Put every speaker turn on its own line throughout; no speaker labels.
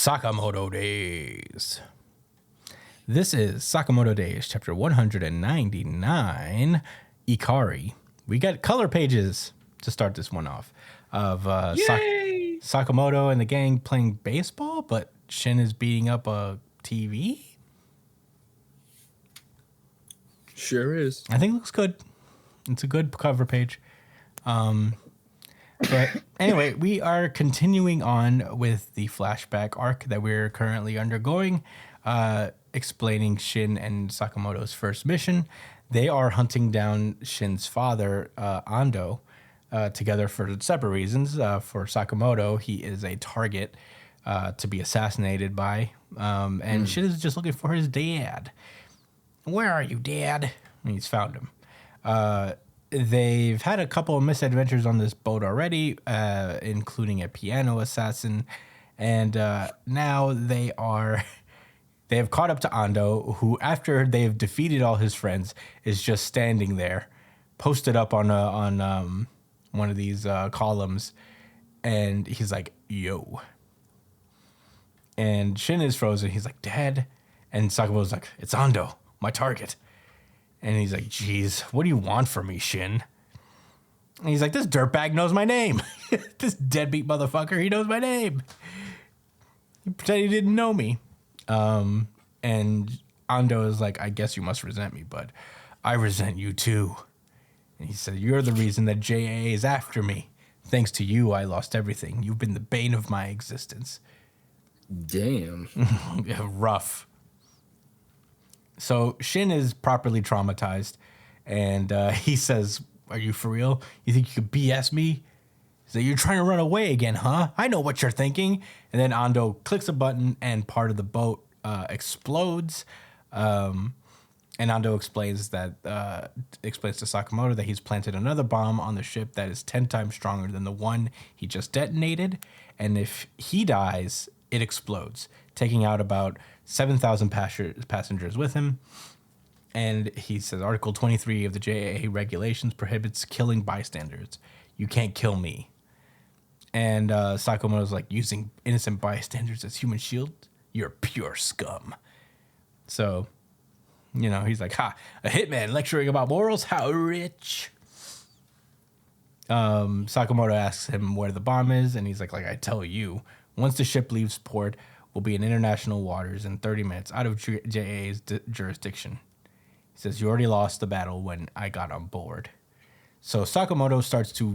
Sakamoto Days. This is Sakamoto Days, chapter 199, Ikari. We got color pages to start this one off of Sakamoto and the gang playing baseball, but Shin is beating up a TV.
Sure is.
I think it looks good. It's a good cover page. But anyway, we are continuing on with the flashback arc that we're currently undergoing, explaining Shin and Sakamoto's first mission. They are hunting down Shin's father, Ando, together for separate reasons. For Sakamoto, he is a target to be assassinated by, and Shin is just looking for his dad. Where are you, Dad? And he's found him. They've had a couple of misadventures on this boat already, including a piano assassin, and now they have caught up to Ando, who, after they've defeated all his friends, is just standing there, posted up on one of these columns, and he's like, "Yo." And Shin is frozen. He's like, "Dad," and Sakamoto's like, "It's Ando, my target." And he's like, "Geez, what do you want from me, Shin?" And he's like, "This dirtbag knows my name. This deadbeat motherfucker, he knows my name. He pretended he didn't know me." And Ando is like, "I guess you must resent me, but I resent you too." And he said, "You're the reason that JA is after me. Thanks to you, I lost everything. You've been the bane of my existence."
Damn.
Rough. So Shin is properly traumatized, and he says, "Are you for real? You think you could BS me? So you're trying to run away again, huh? I know what you're thinking." And then Ando clicks a button, and part of the boat explodes. And Ando explains to Sakamoto that he's planted another bomb on the ship that is 10 times stronger than the one he just detonated, and if he dies, it explodes, taking out about 7,000 passengers with him. And he says, Article 23 of the JAA regulations prohibits killing bystanders. You can't kill me. And Sakamoto's like, "Using innocent bystanders as human shield? You're pure scum." So, he's like, "Ha, a hitman lecturing about morals? How rich." Sakamoto asks him where the bomb is, and he's like, "I tell you, once the ship leaves port, will be in international waters in 30 minutes out of JA's jurisdiction." He says, "You already lost the battle when I got on board." So Sakamoto starts to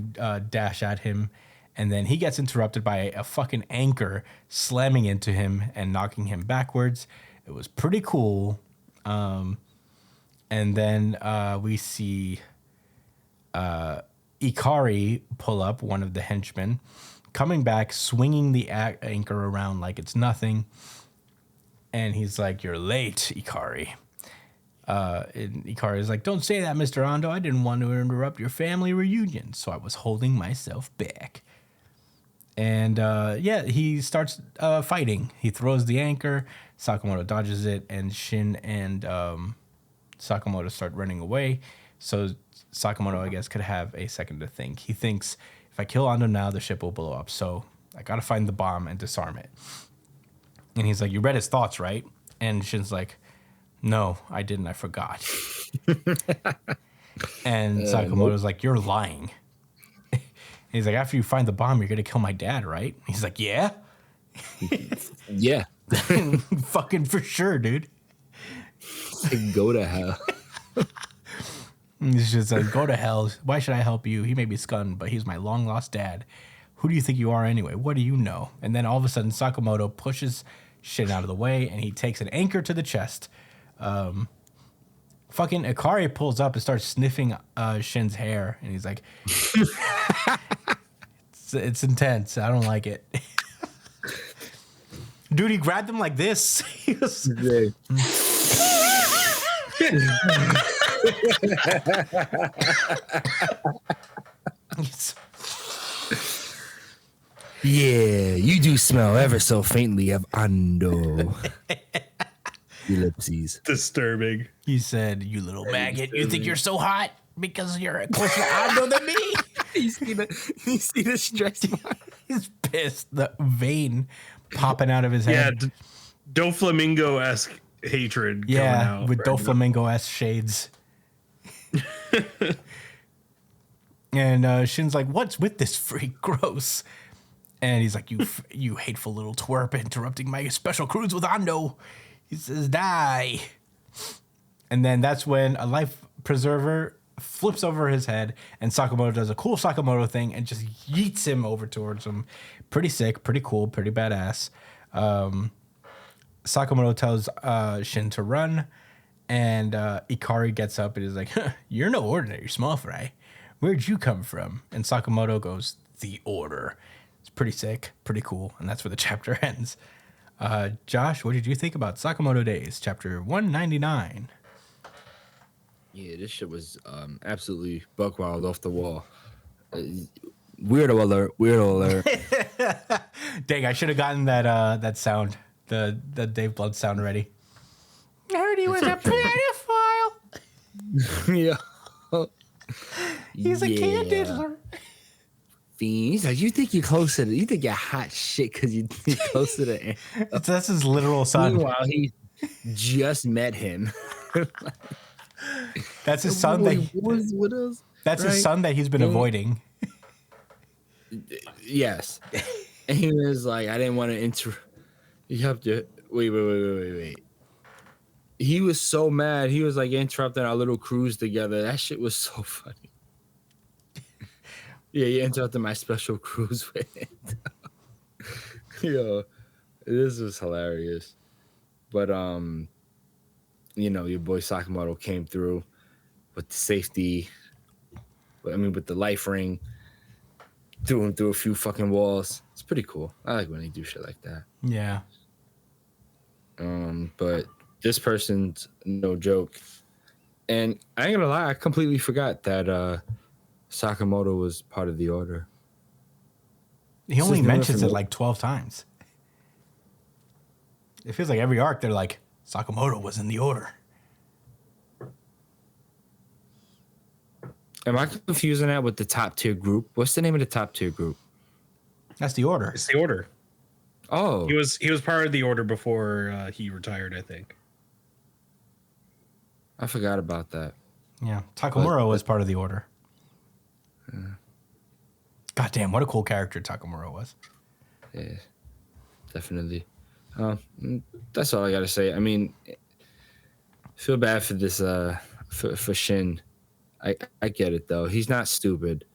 dash at him, and then he gets interrupted by a fucking anchor slamming into him and knocking him backwards. It was pretty cool. And then we see Ikari pull up, one of the henchmen, coming back, swinging the anchor around like it's nothing. And he's like, "You're late, Ikari." And Ikari is like, "Don't say that, Mr. Ando. I didn't want to interrupt your family reunion, so I was holding myself back." And he starts fighting. He throws the anchor. Sakamoto dodges it, and Shin and Sakamoto start running away. So Sakamoto, I guess, could have a second to think. He thinks, if I kill Ando now, the ship will blow up. So I got to find the bomb and disarm it. And he's like, "You read his thoughts, right?" And Shin's like, "No, I didn't. I forgot." And Sakamoto's like, "You're lying." And he's like, "After you find the bomb, you're going to kill my dad, right?" He's like, "Yeah."
Yeah.
Fucking for sure, dude.
Go to hell.
He's just like, "Go to hell. Why should I help you? He may be scum, but he's my long-lost dad. Who do you think you are anyway? What do you know?" And then all of a sudden, Sakamoto pushes Shin out of the way, and he takes an anchor to the chest. Fucking Ikari pulls up and starts sniffing Shin's hair, and he's like, it's intense. I don't like it." Dude, he grabbed him like this. He was...
Yeah, you do smell ever so faintly of Ando. Ellipses.
Disturbing.
He said, "You little maggot, you think you're so hot because you're closer to Ando than me?"
You see the stress mark?
He's pissed. The vein popping out of his head.
Yeah, Doflamingo-esque hatred coming out.
With Doflamingo-esque shades. And Shin's like, what's with this freak? Gross. And he's like, you hateful little twerp interrupting my special cruise with Ando. He says, die. And then that's when a life preserver flips over his head and Sakamoto does a cool Sakamoto thing and just yeets him over towards him. Pretty sick, pretty cool, pretty badass. Sakamoto tells Shin to run, and Ikari gets up and is like, you're no ordinary small fry. Where'd you come from? And Sakamoto goes, the Order. It's pretty sick, pretty cool, and that's where the chapter ends. Josh, what did you think about Sakamoto Days, chapter 199?
Yeah, this shit was absolutely buck wild off the wall. Weirdo alert! Weirdo alert!
Dang, I should have gotten that sound, the Dave Blood sound ready. I heard he was a pedophile.
Yeah.
He's a can diddler.
He's like, you think you're close to you think you're hot shit because you're close to the
That's his literal son.
Meanwhile, he just met him.
That's his son. That's his son that he's been avoiding.
Yes. And he was like, I didn't want to You have to wait. He was so mad. He was like interrupting our little cruise together. That shit was so funny. Yeah, you interrupted my special cruise with it. Yo, this was hilarious. But your boy Sakamoto came through with the safety. With the life ring. Threw him through a few fucking walls. It's pretty cool. I like when they do shit like that.
Yeah.
But this person's no joke. And I ain't gonna lie, I completely forgot that Sakamoto was part of the Order.
He only mentions it like 12 times. It feels like every arc they're like, Sakamoto was in the Order.
Am I confusing that with the top tier group? What's the name of the top tier group?
That's the Order.
It's the Order.
Oh.
He was part of the Order before he retired, I think.
I forgot about that.
Yeah. Takamura was part of the Order. God damn, what a cool character Takamura was.
Yeah, definitely. That's all I gotta say. Feel bad for this for Shin. I get it though. He's not stupid.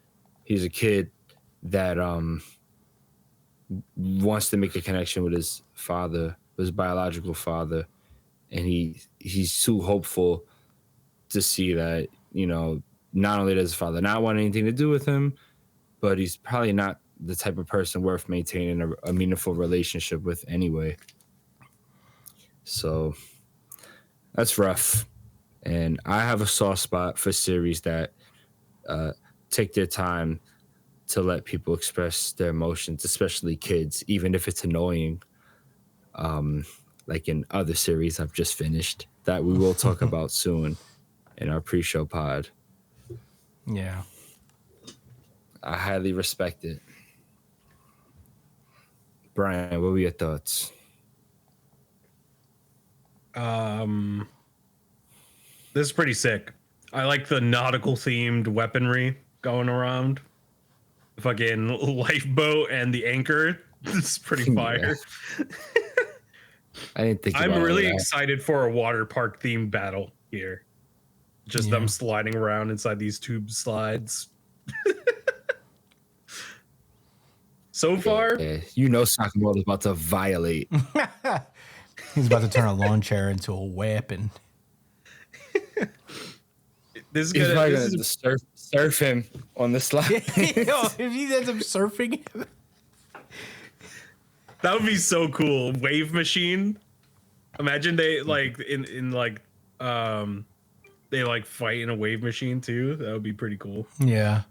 He's a kid that wants to make a connection with his father, his biological father, and he's too hopeful to see that, not only does his father not want anything to do with him, but he's probably not the type of person worth maintaining a meaningful relationship with anyway. So that's rough. And I have a soft spot for series that take their time to let people express their emotions, especially kids, even if it's annoying. Like in other series I've just finished that we will talk about soon in our pre-show pod.
Yeah.
I highly respect it. Brian, what were your thoughts?
This is pretty sick. I like the nautical themed weaponry going around. The fucking lifeboat and the anchor. This is pretty fire.
Yeah. I didn't think
I'm
about
really
that.
excited for a water park themed battle here. Just them sliding around inside these tube slides. So far,
Sakamoto's about to violate.
He's about to turn a lawn chair into a whip, and
this is
He's probably
gonna
gonna surf him on the slide.
if he ends up surfing him.
That would be so cool. Wave machine. Imagine they like they like fight in a wave machine too. That would be pretty cool.
Yeah.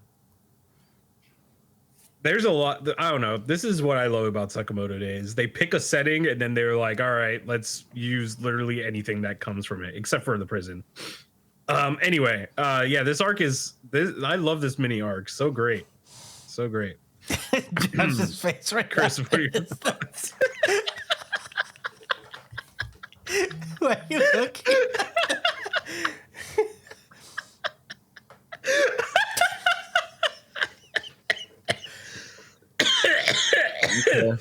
There's a lot. I don't know. This is what I love about Sakamoto Days. They pick a setting and then they're like, all right, let's use literally anything that comes from it, except for the prison. Anyway, this arc is this. I love this mini arc. So great. So great.
Josh's face right
Chris,
now.
what are your thoughts?
Why are you looking?
Yeah.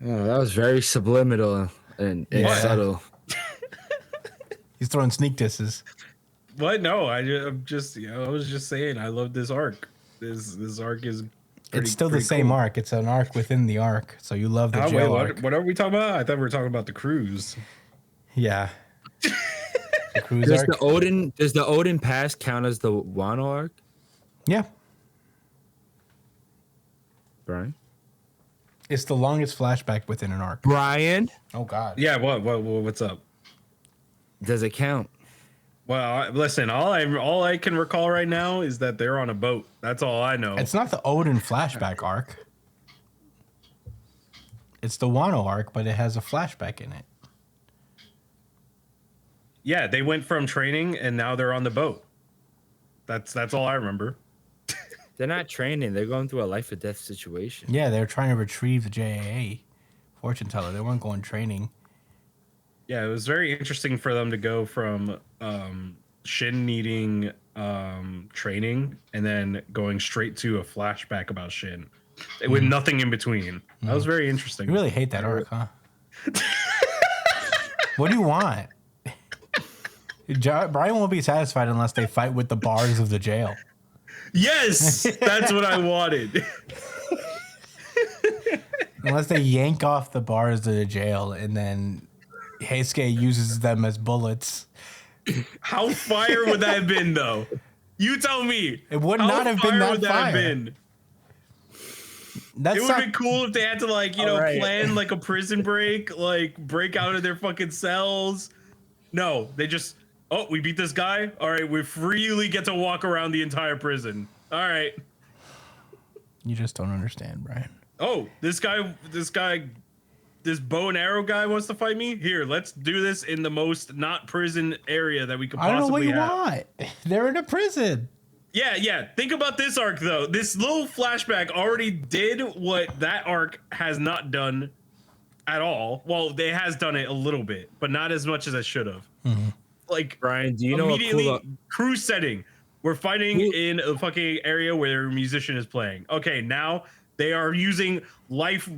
Oh, that was very subliminal and subtle.
He's throwing sneak disses.
What? No, I'm just, I was just saying, I love this arc. This arc is.
It's still the same arc. It's an arc within the arc. So you love the jail arc.
What are we talking about? I thought we were talking about the cruise.
Yeah. The cruise
Does
arc.
the Odin Pass count as the Wano arc?
Yeah.
Brian?
It's the longest flashback within an arc.
Brian?
Oh God.
Yeah. What's up?
Does it count?
Well, listen. All I can recall right now is that they're on a boat. That's all I know.
It's not the Odin flashback arc. It's the Wano arc, but it has a flashback in it.
Yeah, they went from training and now they're on the boat. That's all I remember.
They're not training. They're going through a life or death situation.
Yeah, they're trying to retrieve the JAA fortune teller. They weren't going training.
Yeah, it was very interesting for them to go from Shin needing training and then going straight to a flashback about Shin with nothing in between. That was very interesting.
You really hate that arc, huh? What do you want? Brian won't be satisfied unless they fight with the bars of the jail.
Yes, that's what I wanted.
Unless they yank off the bars of the jail and then Heisuke uses them as bullets.
How fire would that have been, though? You tell me.
It would not have been that fire.
It would have been cool if they had to, like, plan like a prison break, like break out of their fucking cells. No, they just, we beat this guy. All right, we freely get to walk around the entire prison. All right.
You just don't understand, Brian.
Oh, this bow and arrow guy wants to fight me? Here, let's do this in the most not prison area that we could possibly have.
I don't know what you want. They're in a prison.
Yeah. Think about this arc, though. This little flashback already did what that arc has not done at all. Well, it has done it a little bit, but not as much as I should have.
Mm-hmm.
Like,
Brian, do you know
immediately cruise setting? We're fighting in a fucking area where a musician is playing. Okay, now they are using life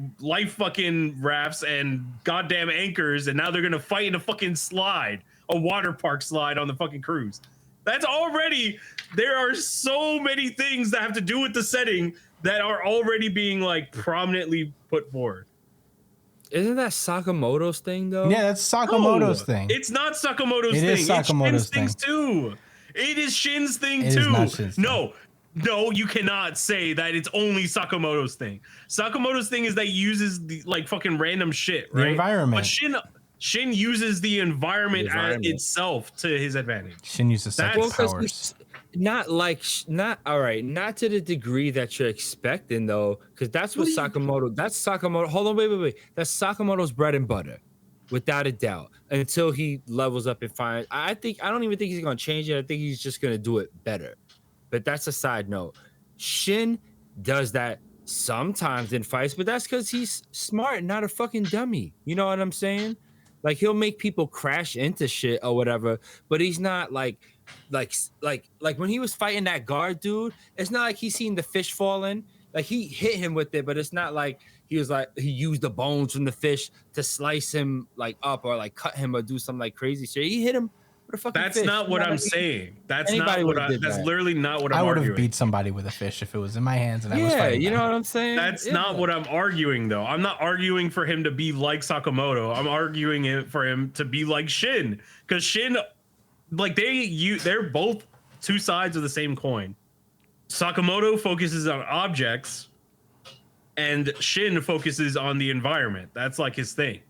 fucking rafts and goddamn anchors, and now they're gonna fight in a fucking slide, a water park slide on the fucking cruise. That's already, there are so many things that have to do with the setting that are already being like prominently put forward.
Isn't that Sakamoto's thing though?
Yeah, that's Sakamoto's thing.
It's not Sakamoto's thing.
It is Sakamoto's thing.
It's Shin's too. It is Shin's thing
It
too.
is not Shin's thing.
No, you cannot say that it's only Sakamoto's thing. Sakamoto's thing is that he uses the like fucking random shit, right?
The environment.
But Shin uses the environment itself to his advantage.
Shin uses psychic powers.
Not to the degree that you're expecting though, because that's what Sakamoto. That's Sakamoto. Hold on, wait. That's Sakamoto's bread and butter, without a doubt. Until he levels up and finds, I don't even think he's gonna change it. I think he's just gonna do it better. But that's a side note. Shin does that sometimes in fights, but that's because he's smart, not a fucking dummy. You know what I'm saying? Like he'll make people crash into shit or whatever, but he's not like when he was fighting that guard dude. It's not like he's seen the fish falling. Like he hit him with it, but it's not like he used the bones from the fish to slice him like up or like cut him or do some like crazy shit. He hit him.
That's not what I'm saying. That's literally not what I'm arguing.
I would have beat somebody with a fish if it was in my hands and I was fighting.
You know what I'm saying?
That's not what I'm arguing, though. I'm not arguing for him to be like Sakamoto. I'm arguing for him to be like Shin, because Shin, like they're both two sides of the same coin. Sakamoto focuses on objects, and Shin focuses on the environment. That's like his thing.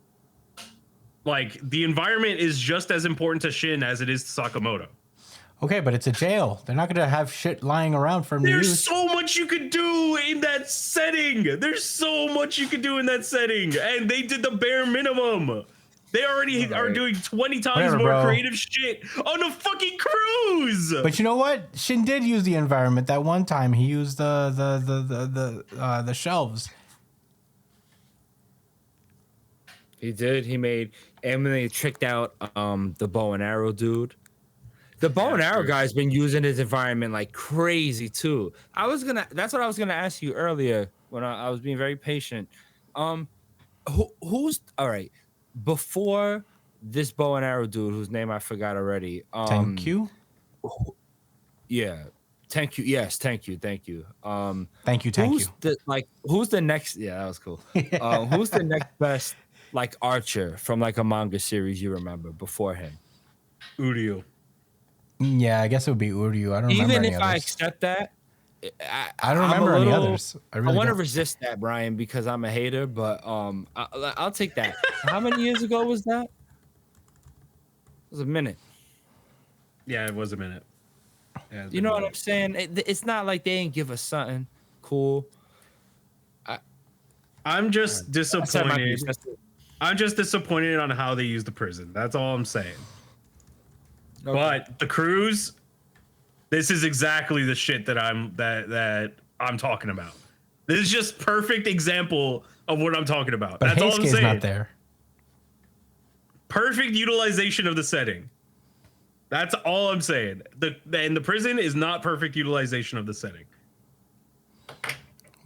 Like, the environment is just as important to Shin as it is to Sakamoto.
Okay, but it's a jail. They're not going to have shit lying around for him to use.
There's so much you could do in that setting. And they did the bare minimum. They already are doing 20 times more creative shit on a fucking cruise.
But you know what? Shin did use the environment. That one time he used the shelves.
He did. He made, and when they tricked out the bow and arrow dude. The bow and arrow guy's been using his environment like crazy too. That's what I was gonna ask you earlier when I was being very patient. Who's all right before this bow and arrow dude whose name I forgot already?
Thank you.
Yeah, thank you. Yes, thank you.
Thank you.
Who's the next? Yeah, that was cool. Who's the next best like archer from like a manga series you remember before him?
Uryu.
Yeah, I guess it would be Uryu. I don't remember
Even
any
if
others.
I accept that,
I don't remember any others. I
want to
don't.
resist that, Brian, because I'm a hater. But I'll take that. How many years ago was that? It was a minute.
Yeah, it was a minute. Yeah,
you know what I'm saying? It's not like they didn't give us something cool.
I'm just disappointed. I'm just disappointed on how they use the prison. That's all I'm saying. Okay. But the cruise, this is exactly the shit that I'm talking about. This is just perfect example of what I'm talking about.
But
that's all I'm saying.
Not there.
Perfect utilization of the setting. That's all I'm saying. The prison is not perfect utilization of the setting.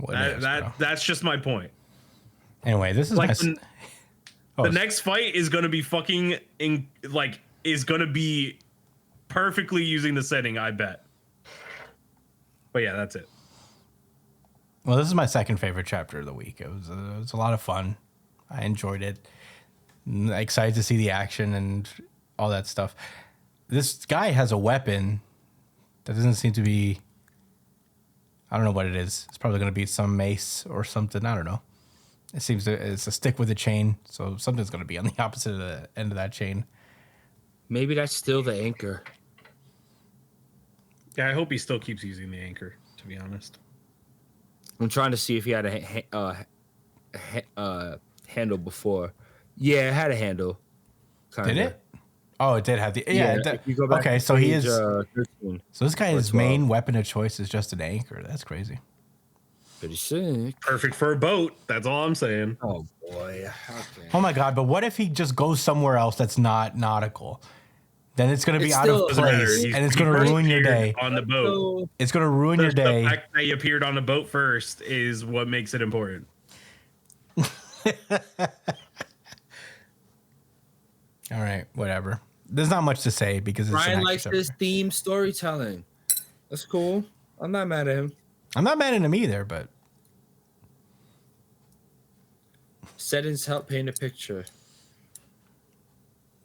That's just my point.
Anyway, this is
like the next fight is gonna be is gonna be perfectly using the setting, I bet. But yeah, that's it.
Well, this is my second favorite chapter of the week. It was a lot of fun. I enjoyed it. Excited to see the action and all that stuff. This guy has a weapon that doesn't seem to be. I don't know what it is. It's probably going to be some mace or something. I don't know. It seems it's a stick with a chain, so something's going to be on the opposite of the end of that chain.
Maybe that's still the anchor.
Yeah, I hope he still keeps using the anchor, to be honest.
I'm trying to see if he had a handle before. Yeah, it had a handle.
Kinda. Did it? Oh, it did have the... Yeah. Okay, so he is... 13, so this guy's main weapon of choice is just an anchor. That's crazy.
Pretty sick.
Perfect for a boat. That's all I'm saying.
Oh, boy. Okay.
Oh, my God. But what if he just goes somewhere else that's not nautical? Then it's going to be out of place, and it's going to ruin your day.
On the boat.
It's going to ruin your day.
The fact that he appeared on the boat first is what makes it important.
All right, whatever. There's not much to say because it's
Ryan likes this theme storytelling. That's cool. I'm not mad at him.
I'm not mad at him either, but
settings help paint a picture.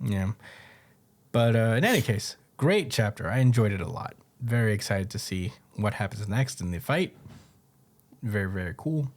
Yeah. But in any case, great chapter. I enjoyed it a lot. Very excited to see what happens next in the fight. Very, very cool.